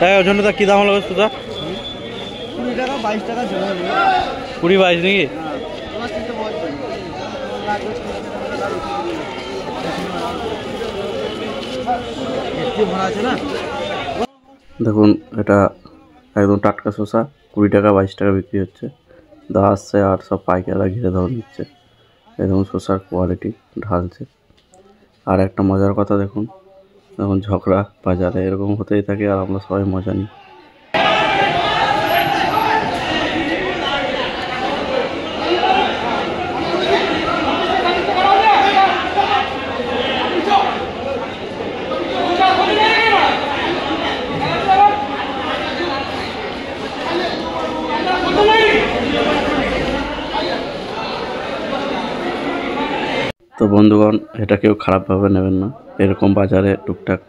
ওজনটা কি দাম হলো সুতা? 20 টাকা 22 টাকা জোড়া হলো। 20-22 নাকি? দেখুন এটা একদম টাটকা শসা, 20 টাকা 22 টাকা বিক্রি হচ্ছে। দা আসছে আর সব পাইকাররা ঘিরে ধরে নিচ্ছে। একদম শসার কোয়ালিটি ঢালছে। আর একটা মজার কথা দেখুন, এখন ঝগড়া বাজারে এরকম হতেই থাকে আর আমরা সবাই মজা নিই। তো বন্ধুগণ, এটা কেউ খারাপভাবে নেবেন না, এরকম বাজারে টুকটাক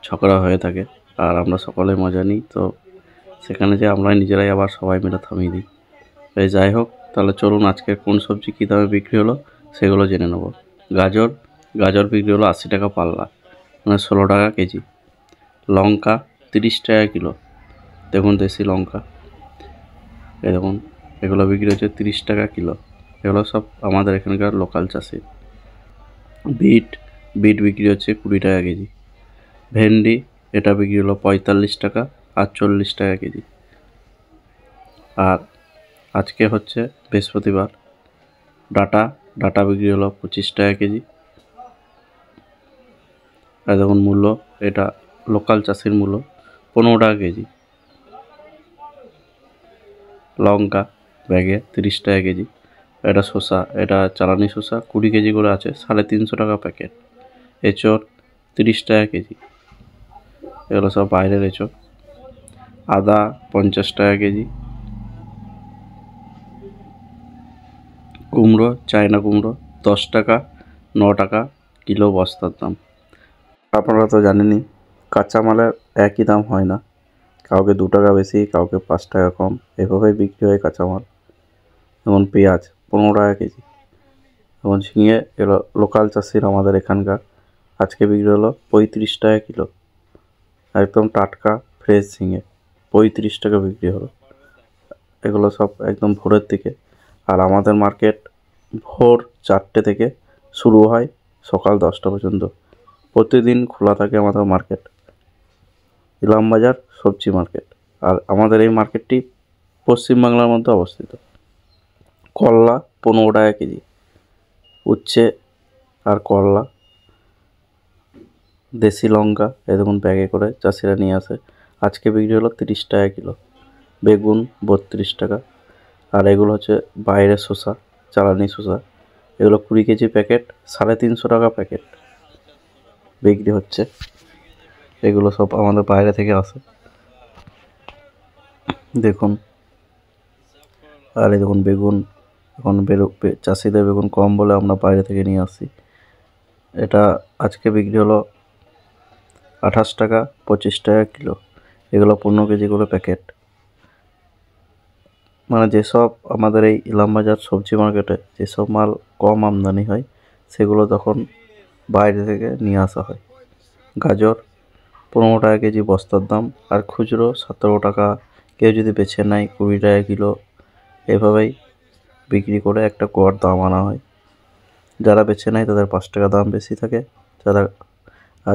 ঝগড়া হয়ে থাকে আর আমরা সকলে মজা নিই। তো সেখানে যে আমরা নিজেরাই আবার সবাই মিলে থামিয়ে দিই। এই যাই হোক, তাহলে চলুন আজকে কোন সবজি কী দামে বিক্রি হলো সেগুলো জেনে নেব। গাজর বিক্রি হলো 80 টাকা পাল্লা, মানে 16 টাকা কেজি। লঙ্কা 30 টাকা কিলো। দেখুন দেশি লঙ্কা, এই দেখুন এগুলো বিক্রি হচ্ছে 30 টাকা কিলো। এগুলো সব আমাদের এখানকার লোকাল চাষি। বিট বিক্রি হচ্ছে 20 টাকা কেজি। ভেন্ডি এটা বিক্রি হলো 45 টাকা আর 40 টাকা কেজি। আর আজকে হচ্ছে বৃহস্পতিবার, ডাটা বিক্রি হলো 25 টাকা কেজি। আর দেখুন মূল্য, এটা লোকাল চাষির মূল্য 15 টাকা কেজি। লঙ্কা ব্যাগে 30 টাকা কেজি। এটা শসা, এটা চালানি শসা 20 কেজি করে আছে, 350 টাকা প্যাকেট। এঁচড় 30 টাকা কেজি, এগুলো সব বাইরের এঁচড়। আদা 50 টাকা কেজি। কুমড়ো, চায়না কুমড়ো 10 টাকা 9 টাকা কিলো বস্তার দাম। আপনারা তো জানেনই কাঁচামালের একই দাম হয় না, কাউকে 2 টাকা বেশি, কাউকে 5 টাকা কম, এভাবেই বিক্রি হয় কাঁচামাল। যেমন পেঁয়াজ 15 টাকা কেজি। যেমন ঝিঙে, এগুলো লোকাল চাষির আমাদের এখানকার, আজকে বিক্রি হলো 35 টাকা কিলো। একদম টাটকা ফ্রেশ ঝিঙে 35 টাকা বিক্রি হলো। এগুলো সব একদম ভোরের দিকে। আর আমাদের মার্কেট ভোর 4টে থেকে শুরু হয় সকাল 10টা পর্যন্ত। প্রতিদিন খোলা থাকে আমাদের মার্কেট, ইলামবাজার সবজি মার্কেট। আর আমাদের এই মার্কেটটি পশ্চিমবাংলার মধ্যে অবস্থিত। করলা 15 টাকা কেজি, উচ্ছে আর করলা। দেশি লঙ্কা এই দেখুন ব্যাগে করে চাষিরা নিয়ে আসে, আজকে বিক্রি হলো 30 টাকা কিলো। বেগুন 32 টাকা। আর এগুলো হচ্ছে বাইরের শসা, চালানি শসা। এগুলো 20 কেজি প্যাকেট, 350 টাকা প্যাকেট বিক্রি হচ্ছে। এগুলো সব আমাদের বাইরে থেকে আসে দেখুন। আর এই দেখুন বেগুন, এখন চাষিদের বেগুন কম বলে আমরা বাইরে থেকে নিয়ে আসি। এটা আজকে বিক্রি হলো 28 টাকা 25 টাকা কিলো। এগুলো 15 কেজি করে প্যাকেট। মানে যেসব আমাদের এই ইলামবাজার সবজি মার্কেটে যেসব মাল কম আমদানি হয় সেগুলো তখন বাইরে থেকে নিয়ে আসা হয়। গাজর 15 টাকা কেজি বস্তার দাম, আর খুচরো 17 টাকা, কেউ যদি বেছে নেয় 20 টাকা কিলো। এভাবেই বিক্রি করে একটা গড় দাম আনা হয়। যারা বেছে নেয় তাদের 5 টাকা দাম বেশি থাকে,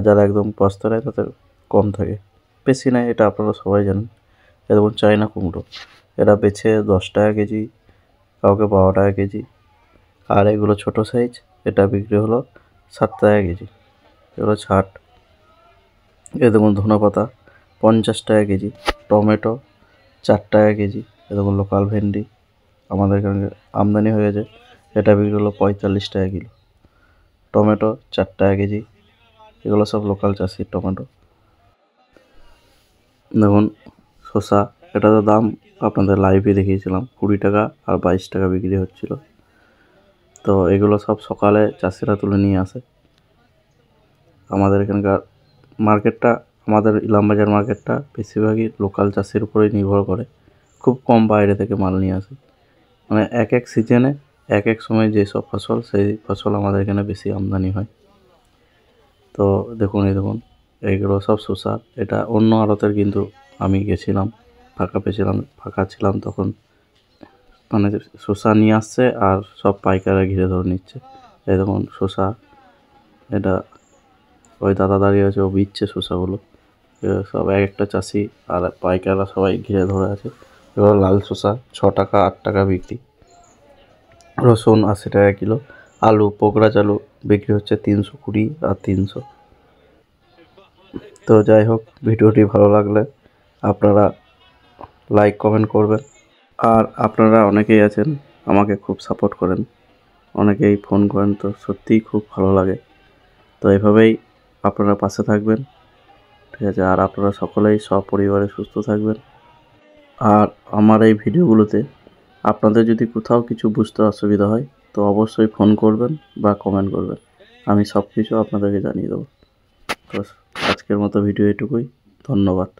যারা একদম বস্তা নেয় তাদের কম থাকে, বেশি নেয়, এটা আপনারা সবাই জানেন। যেমন চায়না কুমড়ো, এরা বেছে 10 টাকা কেজি, কাউকে 12 টাকা কেজি। আর এগুলো ছোট সাইজ, এটা বিক্রি হলো 7 টাকা কেজি, এগুলো ছাট। এ দেখুন ধনেপাতা 50 টাকা কেজি। টমেটো 4 টাকা কেজি। এ দেখুন লোকাল ভেন্ডি আমাদের এখানে আমদানি হয়ে গেছে, এটা বিক্রি হলো 45 টাকা কিলো। টমেটো 4 টাকা কেজি। এগুলো সব লোকাল চাষির টমেটো। দেখুন শসা, এটা তো দাম আপনাদের লাইভে দেখিয়েছিলাম, 20 টাকা আর 22 টাকা বিক্রি হচ্ছিল। তো এগুলো সব সকালে চাষিরা তুলে নিয়ে আসে। আমাদের এখানকার মার্কেটটা, আমাদের ইলামবাজার মার্কেটটা বেশিরভাগই লোকাল চাষির উপরেই নির্ভর করে, খুব কম বাইরে থেকে মাল নিয়ে আসে। মানে এক সিজনে এক সময় যেসব ফসল, সেই ফসল আমাদের এখানে বেশি আমদানি হয়। তো দেখুন এই দেখুন এইগুলো সব শসা, এটা অন্য আড়তের কিন্তু আমি গেছিলাম, ফাঁকা ছিলাম তখন, মানে শসা নিয়ে আসছে আর সব পাইকাররা ঘিরে ধরে নিচ্ছে। এই দেখুন শসা, এটা ওই দাদা দাঁড়িয়ে আছে, ও বিচ্ছে শসাগুলো। সব এক একটা চাষি আর পাইকাররা সবাই ঘিরে ধরে আছে। এবার লাল শসা 6 টাকা 8 টাকা বিক্রি, রসুন 80 টাকা কিলো, আলু পোকরাজ আলু বিক্রি হচ্ছে 320 আর 300। তো যাই হোক, ভিডিওটি ভালো লাগলে আপনারা লাইক কমেন্ট করবেন। আর আপনারা অনেকেই আছেন আমাকে খুব সাপোর্ট করেন, অনেকেই ফোন করেন, তো সত্যিই খুব ভালো লাগে। তো এভাবেই আপনারা পাশে থাকবেন, ঠিক আছে? আর আপনারা সকলেই সপরিবারে সুস্থ থাকবেন। আর আমার এই ভিডিওগুলোতে আপনাদের যদি কোথাও কিছু বুঝতে অসুবিধা হয় তো অবশ্যই ফোন করবেন বা কমেন্ট করবেন, আমি সব কিছু আপনাদেরকে জানিয়ে দেবো। তো আজকের মতো ভিডিও এটুকুই, ধন্যবাদ।